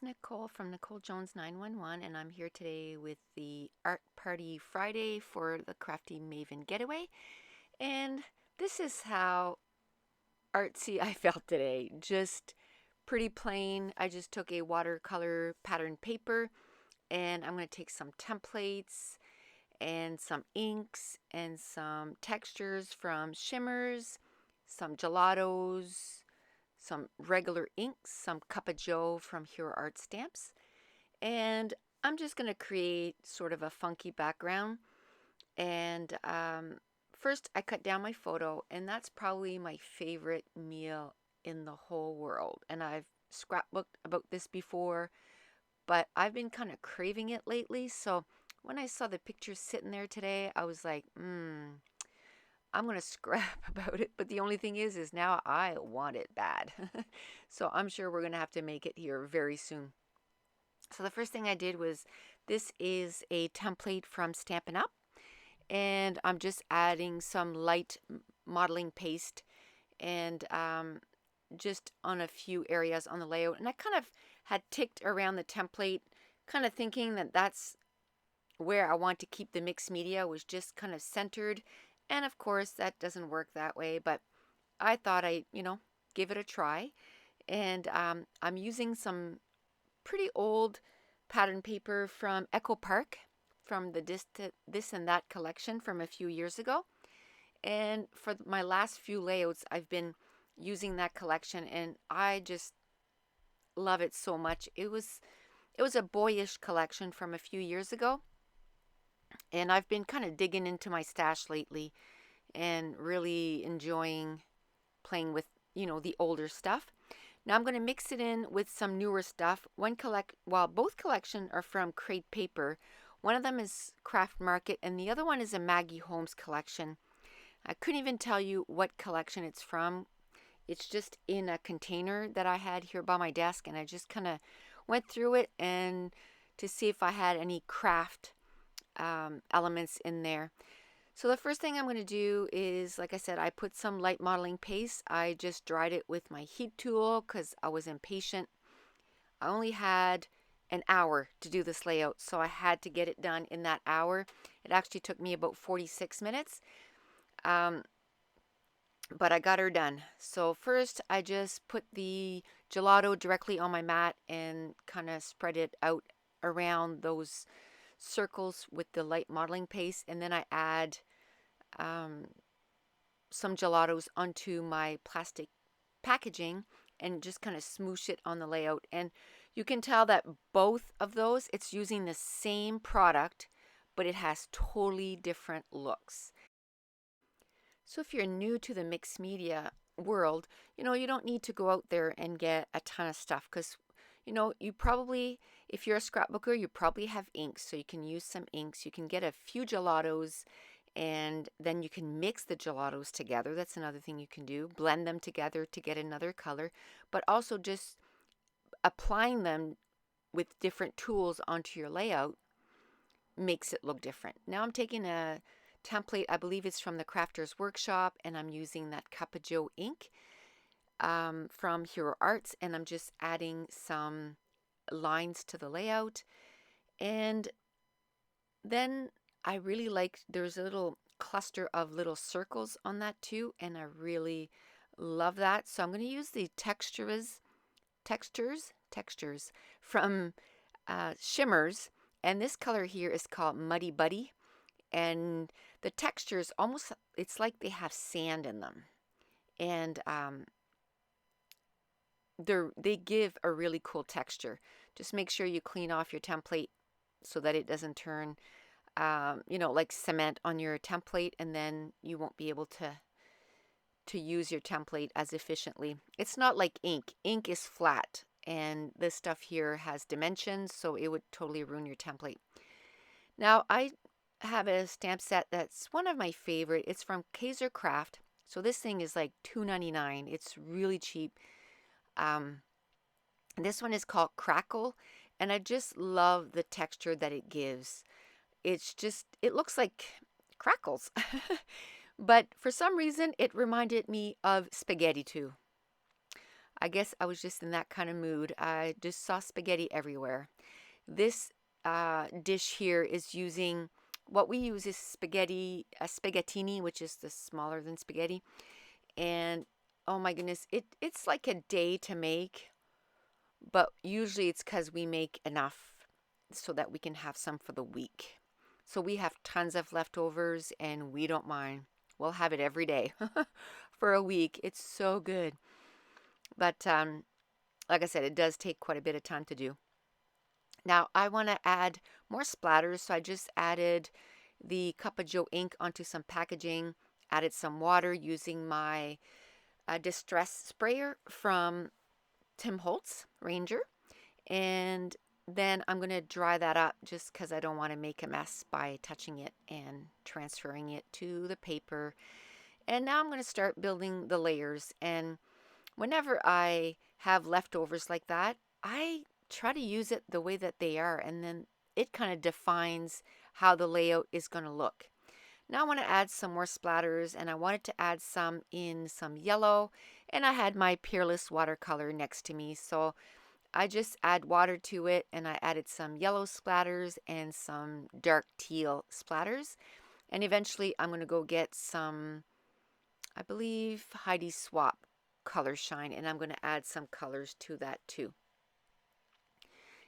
Nicole from NicoleJones911, and I'm here today with the Art Party Friday for the Crafty Maven Getaway. And this is how artsy I felt today. Just pretty plain. I just took a watercolor pattern paper, and I'm going to take some templates and some inks and some textures from shimmers, some gelatos, some regular inks, some Cup of Joe from Hero Art Stamps, and I'm just going to create sort of a funky background. And first I cut down my photo, and that's probably my favorite meal in the whole world. And I've scrapbooked about this before, but I've been kind of craving it lately. So when I saw the picture sitting there today, I was like, I'm going to scrap about it. But the only thing is now I want it bad. So I'm sure we're going to have to make it here very soon. So the first thing I did was, this is a template from Stampin' Up. And I'm just adding some light modeling paste and just on a few areas on the layout. And I kind of had ticked around the template, kind of thinking that that's where I want to keep the mixed media, was just kind of centered. And of course that doesn't work that way, but I thought I'd, give it a try. And I'm using some pretty old pattern paper from Echo Park, from the This and That collection from a few years ago. And for my last few layouts, I've been using that collection, and I just love it so much. It was a boyish collection from a few years ago, and I've been kind of digging into my stash lately and really enjoying playing with, the older stuff. Now I'm going to mix it in with some newer stuff. Both collections are from Crate Paper. One of them is Craft Market, and the other one is a Maggie Holmes collection. I couldn't even tell you what collection it's from. It's just in a container that I had here by my desk, and I just kind of went through it and to see if I had any craft elements in there. So the first thing I'm going to do is, like I said, I put some light modeling paste. I just dried it with my heat tool because I was impatient. I only had an hour to do this layout, so I had to get it done in that hour. It actually took me about 46 minutes, but I got her done. So first I just put the gelato directly on my mat and kind of spread it out around those circles with the light modeling paste, and then I add some gelatos onto my plastic packaging and just kind of smoosh it on the layout. And you can tell that both of those, it's using the same product, but it has totally different looks. So if you're new to the mixed media world, you don't need to go out there and get a ton of stuff, because you probably, if you're a scrapbooker, you probably have inks, so you can use some inks. You can get a few gelatos, and then you can mix the gelatos together. That's another thing you can do. Blend them together to get another color, but also just applying them with different tools onto your layout makes it look different. Now I'm taking a template, I believe it's from the Crafter's Workshop, and I'm using that Cup of Joe ink from Hero Arts, and I'm just adding some lines to the layout. And then I really there's a little cluster of little circles on that too, and I really love that. So I'm going to use the textures from Shimmers, and this color here is called Muddy Buddy, and the textures almost, it's like they have sand in them, and they give a really cool texture. Just make sure you clean off your template so that it doesn't turn like cement on your template, and then you won't be able to use your template as efficiently. It's not like ink. Ink is flat, and this stuff here has dimensions, so it would totally ruin your template. Now I have a stamp set that's one of my favorite. It's from Kaiser Craft. So this thing is like $2.99. It's really cheap. This one is called Crackle, and I just love the texture that it gives. It looks like crackles. But for some reason, it reminded me of spaghetti too. I guess I was just in that kind of mood. I just saw spaghetti everywhere. This dish here is using, what we use is spaghetti, a spaghettini, which is the smaller than spaghetti. And oh my goodness, it's like a day to make, but usually it's because we make enough so that we can have some for the week. So we have tons of leftovers and we don't mind. We'll have it every day for a week. It's so good. But like I said, it does take quite a bit of time to do. Now I want to add more splatters, so I just added the Cup of Joe ink onto some packaging, added some water using my distress sprayer from Tim Holtz Ranger, and then I'm going to dry that up just because I don't want to make a mess by touching it and transferring it to the paper. And now I'm going to start building the layers, and whenever I have leftovers like that, I try to use it the way that they are, and then it kind of defines how the layout is going to look. Now I want to add some more splatters, and I wanted to add some in some yellow, and I had my Peerless watercolor next to me, so I just add water to it, and I added some yellow splatters and some dark teal splatters. And eventually I'm going to go get some, I believe, Heidi Swap color shine, and I'm going to add some colors to that too.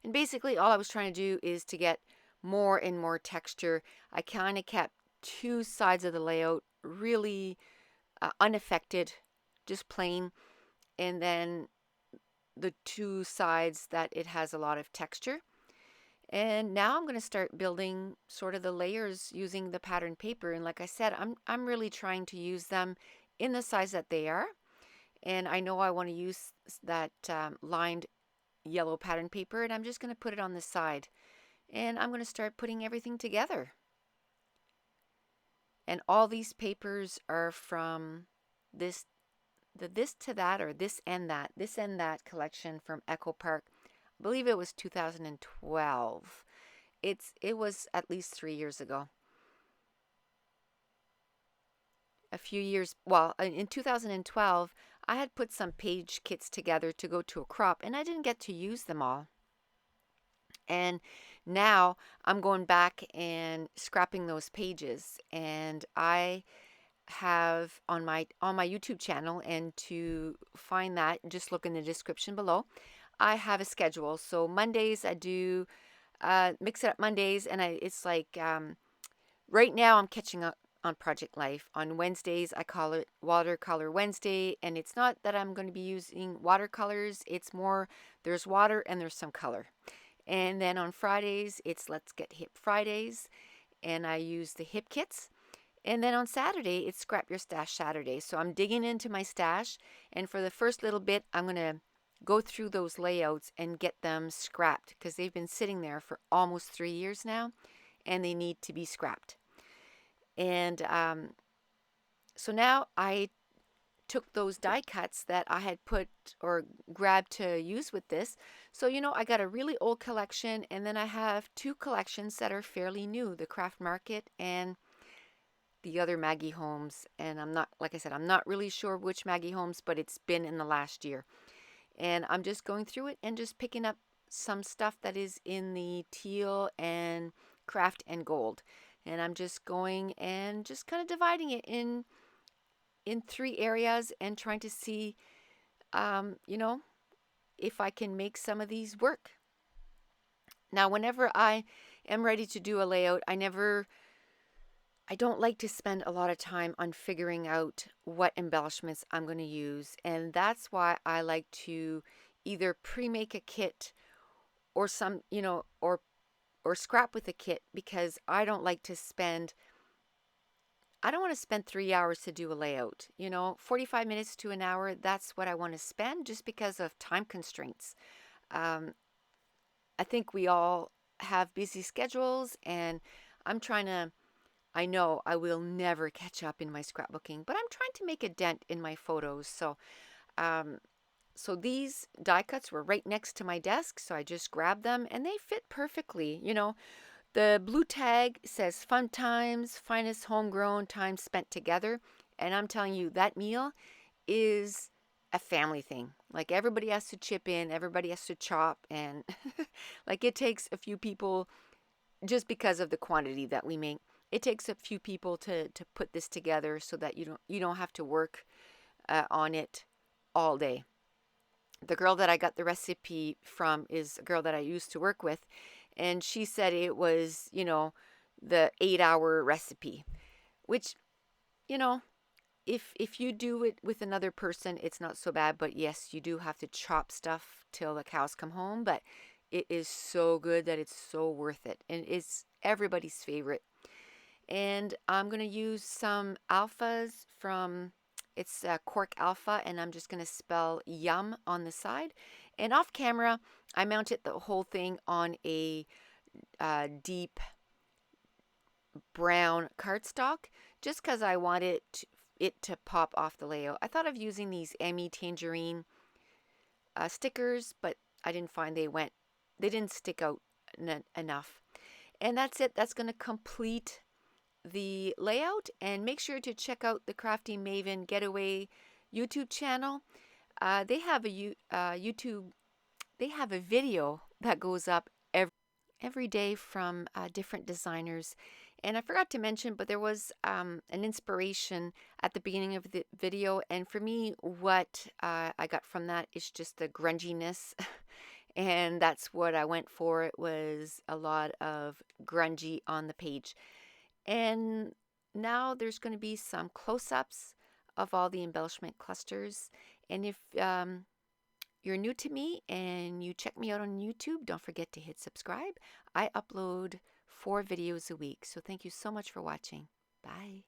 And basically all I was trying to do is to get more and more texture. I kind of kept two sides of the layout really unaffected, just plain, and then the two sides that it has a lot of texture. And now I'm going to start building sort of the layers using the pattern paper. And like I said, I'm really trying to use them in the size that they are. And I know I want to use that lined yellow pattern paper, and I'm just going to put it on the side. And I'm going to start putting everything together. And all these papers are from this to that, or this and that collection from Echo Park. I believe it was 2012. It was at least 3 years ago. A few years, well, in 2012, I had put some page kits together to go to a crop, and I didn't get to use them all. And now I'm going back and scrapping those pages, and I have on my YouTube channel, and to find that, just look in the description below. I have a schedule. So Mondays I do Mix It Up Mondays, and it's like right now I'm catching up on Project Life. On Wednesdays I call it Watercolor Wednesday, and it's not that I'm going to be using watercolors, it's more there's water and there's some color. And then on Fridays it's Let's Get Hip Fridays, and I use the hip kits. And then on Saturday, it's Scrap Your Stash Saturday. So I'm digging into my stash, and for the first little bit, I'm going to go through those layouts and get them scrapped, because they've been sitting there for almost 3 years now, and they need to be scrapped. And so now I took those die cuts that I had put or grabbed to use with this. So, I got a really old collection, and then I have two collections that are fairly new, the Craft Market and the other Maggie Holmes. And I'm not, like I said, I'm not really sure which Maggie Holmes, but it's been in the last year. And I'm just going through it and just picking up some stuff that is in the teal and craft and gold. And I'm just going and just kind of dividing it in 3 areas and trying to see, if I can make some of these work. Now, whenever I am ready to do a layout, I don't like to spend a lot of time on figuring out what embellishments I'm going to use, and that's why I like to either pre-make a kit or or scrap with a kit, because I don't want to spend 3 hours to do a layout. 45 minutes to an hour, that's what I want to spend, just because of time constraints. I think we all have busy schedules, and I know I will never catch up in my scrapbooking, but I'm trying to make a dent in my photos. So these die cuts were right next to my desk, so I just grabbed them, and they fit perfectly. The blue tag says Fun Times, Finest Homegrown Time Spent Together, and I'm telling you, that meal is a family thing. Like everybody has to chip in, everybody has to chop, and like it takes a few people just because of the quantity that we make. It takes a few people to put this together so that you don't have to work on it all day. The girl that I got the recipe from is a girl that I used to work with, and she said it was, the 8-hour recipe, which, you know, if you do it with another person, it's not so bad. But yes, you do have to chop stuff till the cows come home. But it is so good that it's so worth it, and it's everybody's favorite. And I'm gonna use some alphas from it's Cork Alpha, and I'm just gonna spell yum on the side. And off camera, I mounted the whole thing on a deep brown cardstock just because I wanted it to pop off the layout. I thought of using these Emmy Tangerine stickers, but I didn't find they didn't stick out enough. And that's it. That's going to complete the layout. And make sure to check out the Crafty Maven Getaway YouTube channel. They have a YouTube. They have a video that goes up every day from different designers. And I forgot to mention, but there was an inspiration at the beginning of the video. And for me, what I got from that is just the grunginess. And that's what I went for. It was a lot of grungy on the page. And now there's going to be some close-ups of all the embellishment clusters. And if you're new to me and you check me out on YouTube, don't forget to hit subscribe. I upload 4 videos a week. So thank you so much for watching. Bye.